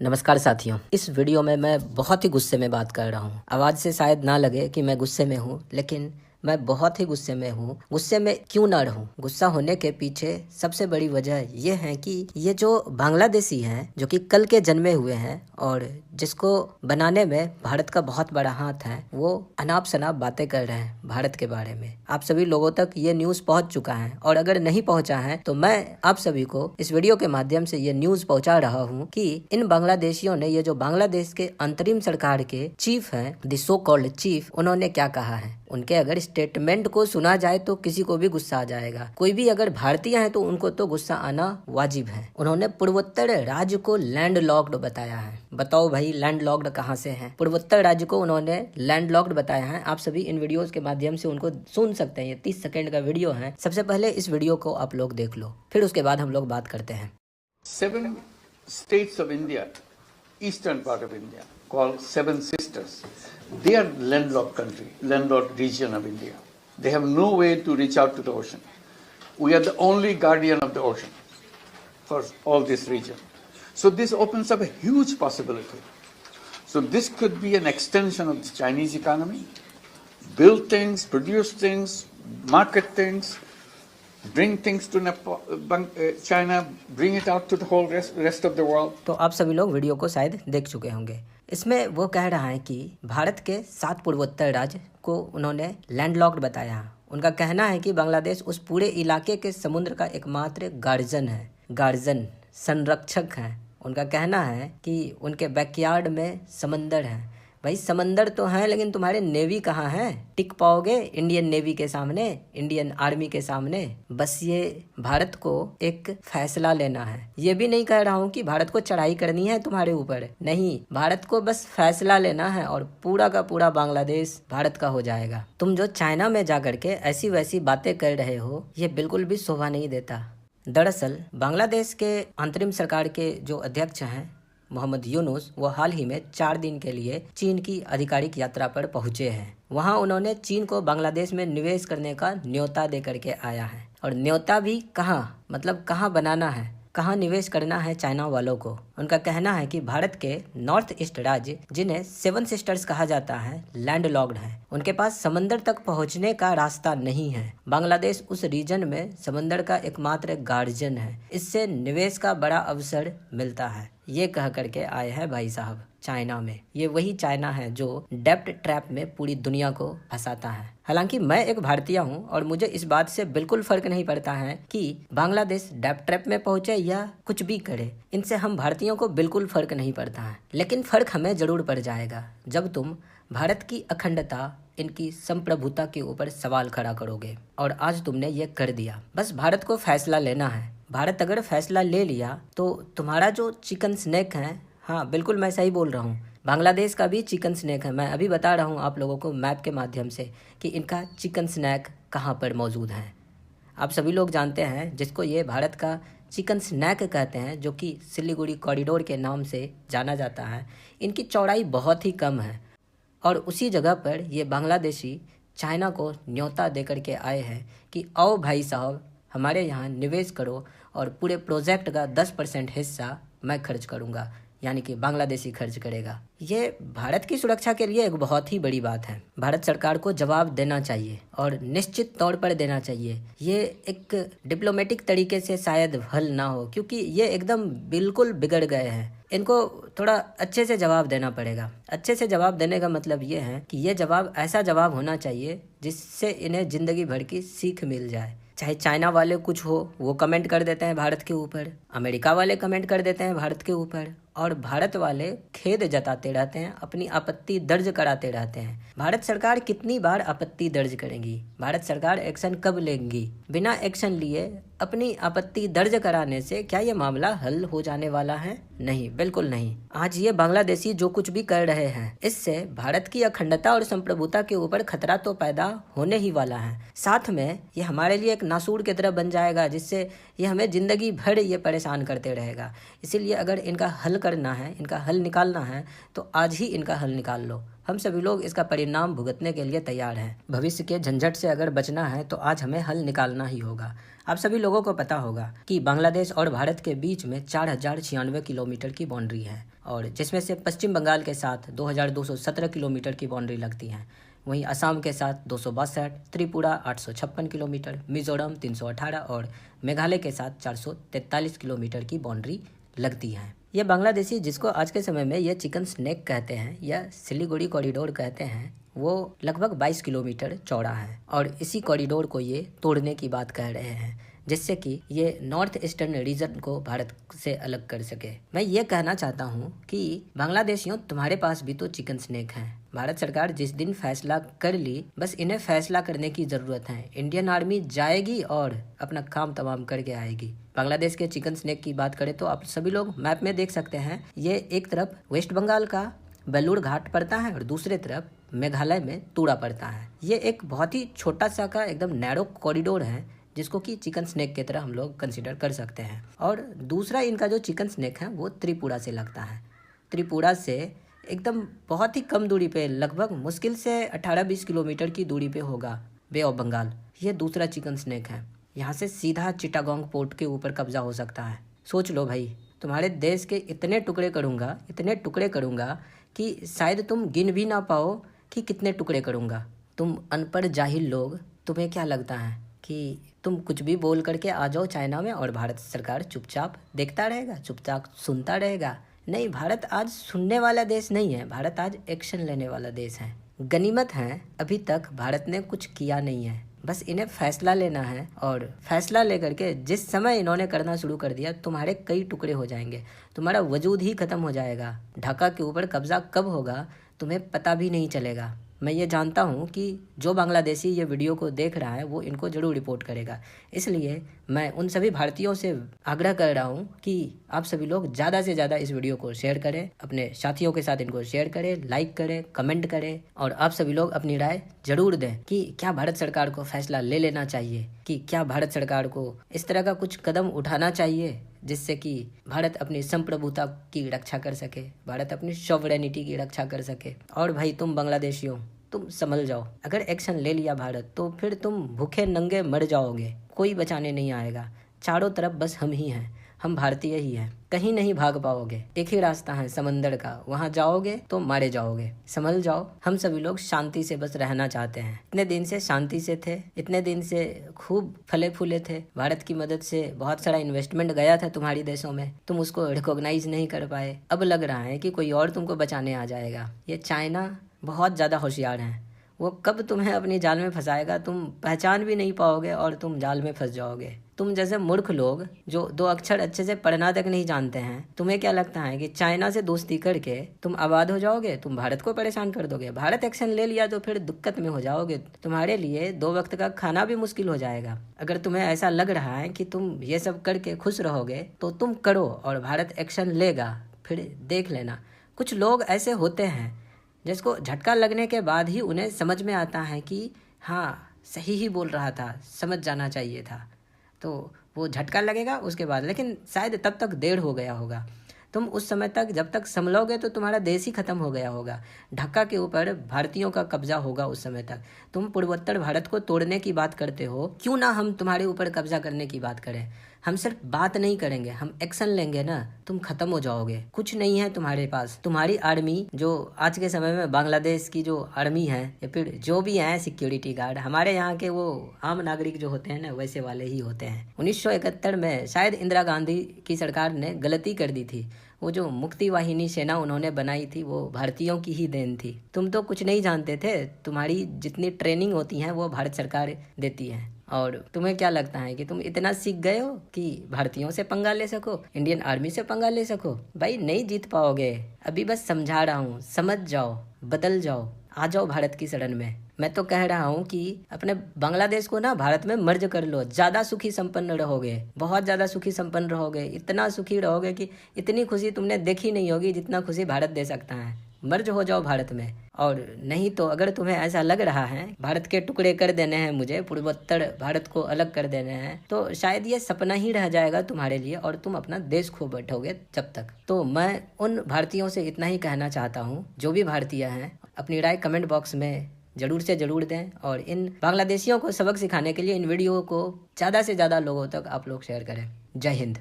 नमस्कार साथियों, इस वीडियो में मैं बहुत ही गुस्से में बात कर रहा हूँ। आवाज़ से शायद ना लगे कि मैं गुस्से में हूँ, लेकिन मैं बहुत ही गुस्से में हूँ। गुस्से में क्यों ना रहूँ? गुस्सा होने के पीछे सबसे बड़ी वजह ये है कि ये जो बांग्लादेशी हैं, जो कि कल के जन्मे हुए हैं और जिसको बनाने में भारत का बहुत बड़ा हाथ है, वो अनाप शनाप बातें कर रहे हैं भारत के बारे में। आप सभी लोगों तक ये न्यूज़ पहुँच चुका है और अगर नहीं पहुँचा है तो मैं आप सभी को इस वीडियो के माध्यम से ये न्यूज़ पहुँचा रहा हूँ कि इन बांग्लादेशियों ने, ये जो बांग्लादेश के अंतरिम सरकार के चीफ हैं, द सो कॉल्ड चीफ, उन्होंने क्या कहा है। उनके अगर स्टेटमेंट को सुना जाए तो किसी को भी गुस्सा आ जाएगा। कोई भी अगर भारतीय है तो उनको तो गुस्सा आना वाजिब है। उन्होंने पूर्वोत्तर राज्य को लैंड लॉक्ड बताया है। बताओ भाई, लैंड लॉक्ड कहाँ से है? पूर्वोत्तर राज्य को उन्होंने लैंड लॉक्ड बताया है। आप सभी इन वीडियोस के माध्यम से उनको सुन सकते हैं। ये 30 सेकंड का वीडियो है। सबसे पहले इस वीडियो को आप लोग देख लो, फिर उसके बाद हम लोग बात करते हैं। 7 states of India, eastern part of India, called Seven Sisters. They are landlocked country, landlocked region of India. They have no way to reach out to the ocean. We are the only guardian of the ocean for all this region. So this opens up a huge possibility. So this could be an extension of the Chinese economy, build things, produce things, market things, bring things to China, bring it out to the whole rest of the world. तो आप सभी लोग video को शायद देख चुके होंगे। इसमें वो कह रहा है कि भारत के 7 पूर्वोत्तर राज्य को उन्होंने लैंडलॉक्ड बताया। उनका कहना है कि बांग्लादेश उस पूरे इलाके के समुद्र का एकमात्र गार्जियन संरक्षक है। उनका कहना है कि उनके बैकयार्ड में समंदर है। भाई समंदर तो है, लेकिन तुम्हारे नेवी कहाँ है? टिक पाओगे इंडियन नेवी के सामने, इंडियन आर्मी के सामने? बस ये भारत को एक फैसला लेना है। ये भी नहीं कह रहा हूँ कि भारत को चढ़ाई करनी है तुम्हारे ऊपर, नहीं, भारत को बस फैसला लेना है और पूरा का पूरा बांग्लादेश भारत का हो जाएगा। तुम जो चाइना में जा करके ऐसी वैसी बातें कर रहे हो, ये बिल्कुल भी शोभा नहीं देता। दरअसल बांग्लादेश के अंतरिम सरकार के जो अध्यक्ष हैं मोहम्मद यूनुस, वो हाल ही में 4 दिन के लिए चीन की आधिकारिक यात्रा पर पहुंचे हैं। वहां उन्होंने चीन को बांग्लादेश में निवेश करने का न्योता दे करके आया है। और न्योता भी कहाँ, मतलब कहाँ बनाना है, कहाँ निवेश करना है चाइना वालों को। उनका कहना है कि भारत के नॉर्थ ईस्ट राज्य, जिन्हें 7 सिस्टर्स कहा जाता है, लैंड लॉक्ड है। उनके पास समंदर तक पहुंचने का रास्ता नहीं है। बांग्लादेश उस रीजन में समंदर का एकमात्र गार्जियन है। इससे निवेश का बड़ा अवसर मिलता है। ये कह करके आए हैं भाई साहब चाइना में। ये वही चाइना है जो डेब्ट ट्रैप में पूरी दुनिया को फंसाता है। हालांकि मैं एक भारतीय हूँ और मुझे इस बात से बिल्कुल फर्क नहीं पड़ता है कि बांग्लादेश डेब्ट ट्रैप में पहुंचे या कुछ भी करे। इनसे हम भारतीयों को बिल्कुल फर्क नहीं पड़ता है। लेकिन फर्क हमें जरूर पड़ जाएगा जब तुम भारत की अखंडता, इनकी संप्रभुता के ऊपर सवाल खड़ा करोगे। और आज तुमने ये कर दिया। बस भारत को फैसला लेना है। भारत अगर फैसला ले लिया तो तुम्हारा जो चिकन स्नैक है, हाँ बिल्कुल मैं सही बोल रहा हूँ, बांग्लादेश का भी चिकन स्नैक है। मैं अभी बता रहा हूँ आप लोगों को मैप के माध्यम से कि इनका चिकन स्नैक कहाँ पर मौजूद है। आप सभी लोग जानते हैं जिसको ये भारत का चिकन स्नैक कहते हैं, जो कि सिलीगुड़ी कॉरिडोर के नाम से जाना जाता है। इनकी चौड़ाई बहुत ही कम है और उसी जगह पर ये बांग्लादेशी चाइना को न्योता दे करके आए हैं कि आओ भाई साहब हमारे यहाँ निवेश करो और पूरे प्रोजेक्ट का 10% हिस्सा मैं खर्च करूँगा, यानी कि बांग्लादेशी खर्च करेगा। ये भारत की सुरक्षा के लिए एक बहुत ही बड़ी बात है। भारत सरकार को जवाब देना चाहिए और निश्चित तौर पर देना चाहिए। ये एक डिप्लोमेटिक तरीके से शायद हल ना हो, क्योंकि ये एकदम बिल्कुल बिगड़ गए हैं। इनको थोड़ा अच्छे से जवाब देना पड़ेगा। अच्छे से जवाब देने का मतलब ये है कि ये जवाब ऐसा जवाब होना चाहिए जिससे इन्हें ज़िंदगी भर की सीख मिल जाए। चाहे चाइना वाले कुछ हो, वो कमेंट कर देते हैं भारत के ऊपर, अमेरिका वाले कमेंट कर देते हैं भारत के ऊपर, और भारत वाले खेद जताते रहते हैं, अपनी आपत्ति दर्ज कराते रहते हैं। भारत सरकार कितनी बार आपत्ति दर्ज करेंगी? भारत सरकार एक्शन कब लेंगी? बिना एक्शन लिए अपनी आपत्ति दर्ज कराने से क्या ये मामला हल हो जाने वाला है? नहीं, बिल्कुल नहीं। आज ये बांग्लादेशी जो कुछ भी कर रहे हैं, इससे भारत की अखंडता और संप्रभुता के ऊपर खतरा तो पैदा होने ही वाला है। साथ में ये हमारे लिए एक नासूर की तरह बन जाएगा, जिससे ये हमें जिंदगी भर ये परेशान करते रहेगा। इसीलिए अगर इनका हल करना है, इनका हल निकालना है तो आज ही इनका हल निकाल लो। हम सभी लोग इसका परिणाम भुगतने के लिए तैयार हैं। भविष्य के झंझट से अगर बचना है तो आज हमें हल निकालना ही होगा। आप सभी लोगों को पता होगा कि बांग्लादेश और भारत के बीच में 4096 किलोमीटर की बाउंड्री है, और जिसमें से पश्चिम बंगाल के साथ 2217 किलोमीटर की बाउंड्री लगती है। वहीं असम के साथ 262, त्रिपुरा 856 किलोमीटर, मिजोरम 318 और मेघालय के साथ 443 किलोमीटर की बाउंड्री लगती है। ये बांग्लादेशी, जिसको आज के समय में ये चिकन स्नेक कहते हैं या सिलीगुड़ी कॉरिडोर कहते हैं, वो लगभग 22 किलोमीटर चौड़ा है और इसी कॉरिडोर को ये तोड़ने की बात कह रहे हैं, जिससे कि ये नॉर्थ ईस्टर्न रीजन को भारत से अलग कर सके। मैं ये कहना चाहता हूँ कि बांग्लादेशियों, तुम्हारे पास भी तो चिकन स्नेक हैं। भारत सरकार जिस दिन फैसला कर ली, बस इन्हें फैसला करने की ज़रूरत है। इंडियन आर्मी जाएगी और अपना काम तमाम करके आएगी। बांग्लादेश के चिकन स्नेक की बात करें तो आप सभी लोग मैप में देख सकते हैं, ये एक तरफ वेस्ट बंगाल का बेलूर घाट पड़ता है और दूसरे तरफ मेघालय में तुरा पड़ता है। ये एक बहुत ही छोटा सा का एकदम नैरो कॉरिडोर है, जिसको कि चिकन स्नेक की तरह हम लोग कंसिडर कर सकते हैं। और दूसरा इनका जो चिकन स्नेक है वो त्रिपुरा से लगता है। त्रिपुरा से एकदम बहुत ही कम दूरी पे, लगभग मुश्किल से 18-20 किलोमीटर की दूरी पे होगा बे ऑफ बंगाल। ये दूसरा चिकन स्नेक है। यहाँ से सीधा चिटागोंग पोर्ट के ऊपर कब्जा हो सकता है। सोच लो भाई, तुम्हारे देश के इतने टुकड़े करूँगा कि शायद तुम गिन भी ना पाओ कि कितने टुकड़े करूँगा। तुम अनपढ़ जाहिल लोग, तुम्हें क्या लगता है कि तुम कुछ भी बोल करके आ जाओ चाइना में और भारत सरकार चुपचाप देखता रहेगा, चुपचाप सुनता रहेगा? नहीं, भारत आज सुनने वाला देश नहीं है, भारत आज एक्शन लेने वाला देश है। गनीमत है, अभी तक भारत ने कुछ किया नहीं है, बस इन्हें फैसला लेना है और फैसला लेकर के जिस समय इन्होंने करना शुरू कर दिया, तुम्हारे कई टुकड़े हो जाएंगे, तुम्हारा वजूद ही खत्म हो जाएगा। ढाका के ऊपर कब्जा कब होगा तुम्हें पता भी नहीं चलेगा। मैं ये जानता हूँ कि जो बांग्लादेशी ये वीडियो को देख रहा है वो इनको ज़रूर रिपोर्ट करेगा, इसलिए मैं उन सभी भारतीयों से आग्रह कर रहा हूँ कि आप सभी लोग ज़्यादा से ज़्यादा इस वीडियो को शेयर करें, अपने साथियों के साथ इनको शेयर करें, लाइक करें, कमेंट करें और आप सभी लोग अपनी राय ज़रूर दें कि क्या भारत सरकार को फैसला ले लेना चाहिए, कि क्या भारत सरकार को इस तरह का कुछ कदम उठाना चाहिए जिससे कि भारत अपनी संप्रभुता की रक्षा कर सके, भारत अपनी सॉवरेनिटी की रक्षा कर सके। और भाई तुम बांग्लादेशियों, तुम संभल जाओ। अगर एक्शन ले लिया भारत तो फिर तुम भूखे नंगे मर जाओगे, कोई बचाने नहीं आएगा। चारों तरफ बस हम ही हैं, हम भारतीय ही हैं, कहीं नहीं भाग पाओगे। एक ही रास्ता है समंदर का, वहाँ जाओगे तो मारे जाओगे। संभल जाओ। हम सभी लोग शांति से बस रहना चाहते हैं। इतने दिन से शांति से थे, इतने दिन से खूब फले फूले थे, भारत की मदद से बहुत सारा इन्वेस्टमेंट गया था तुम्हारी देशों में, तुम उसको रिकॉग्नाइज नहीं कर पाए। अब लग रहा है कि कोई और तुमको बचाने आ जाएगा। ये चाइना बहुत ज़्यादा होशियार है, वो कब तुम्हें अपनी जाल में फंसाएगा तुम पहचान भी नहीं पाओगे और तुम जाल में फंस जाओगे। तुम जैसे मूर्ख लोग जो 2 अक्षर अच्छे से पढ़ना तक नहीं जानते हैं, तुम्हें क्या लगता है कि चाइना से दोस्ती करके तुम आबाद हो जाओगे, तुम भारत को परेशान कर दोगे? भारत एक्शन ले लिया तो फिर दिक्कत में हो जाओगे, तुम्हारे लिए 2 वक्त का खाना भी मुश्किल हो जाएगा। अगर तुम्हें ऐसा लग रहा है कि तुम ये सब करके खुश रहोगे तो तुम करो और भारत एक्शन लेगा, फिर देख लेना। कुछ लोग ऐसे होते हैं जिसको झटका लगने के बाद ही उन्हें समझ में आता है कि हाँ सही ही बोल रहा था, समझ जाना चाहिए था, तो वो झटका लगेगा उसके बाद, लेकिन शायद तब तक देर हो गया होगा। तुम उस समय तक जब तक संभलोगे तो तुम्हारा देश ही खत्म हो गया होगा। ढाका के ऊपर भारतीयों का कब्जा होगा उस समय तक। तुम पूर्वोत्तर भारत को तोड़ने की बात करते हो, क्यों ना हम तुम्हारे ऊपर कब्जा करने की बात करें। हम सिर्फ बात नहीं करेंगे, हम एक्शन लेंगे ना, तुम खत्म हो जाओगे। कुछ नहीं है तुम्हारे पास। तुम्हारी आर्मी जो आज के समय में बांग्लादेश की जो आर्मी है या फिर जो भी है सिक्योरिटी गार्ड, हमारे यहाँ के वो आम नागरिक जो होते हैं ना, वैसे वाले ही होते हैं। 1971 में शायद इंदिरा गांधी की सरकार ने गलती कर दी थी। वो जो मुक्ति वाहिनी सेना उन्होंने बनाई थी वो भारतीयों की ही देन थी। तुम तो कुछ नहीं जानते थे, तुम्हारी जितनी ट्रेनिंग होती है वो भारत सरकार देती है। और तुम्हें क्या लगता है कि तुम इतना सीख गए हो कि भारतीयों से पंगा ले सको, इंडियन आर्मी से पंगा ले सको? भाई नहीं जीत पाओगे। अभी बस समझा रहा हूँ, समझ जाओ, बदल जाओ, आ जाओ भारत की शरण में। मैं तो कह रहा हूँ कि अपने बांग्लादेश को ना भारत में मर्ज कर लो, ज़्यादा सुखी संपन्न रहोगे, बहुत ज़्यादा सुखी संपन्न रहोगे। इतना सुखी रहोगे कि इतनी खुशी तुमने देखी नहीं होगी जितना खुशी भारत दे सकता है। मर्ज हो जाओ भारत में। और नहीं तो अगर तुम्हें ऐसा लग रहा है भारत के टुकड़े कर देने हैं मुझे, पूर्वोत्तर भारत को अलग कर देने हैं, तो शायद ये सपना ही रह जाएगा तुम्हारे लिए और तुम अपना देश खो बैठोगे जब तक। तो मैं उन भारतीयों से इतना ही कहना चाहता हूँ, जो भी भारतीय हैं अपनी राय कमेंट बॉक्स में जरूर से जरूर दें, और इन बांग्लादेशियों को सबक सिखाने के लिए इन वीडियो को ज़्यादा से ज़्यादा लोगों तक आप लोग शेयर करें। जय हिंद।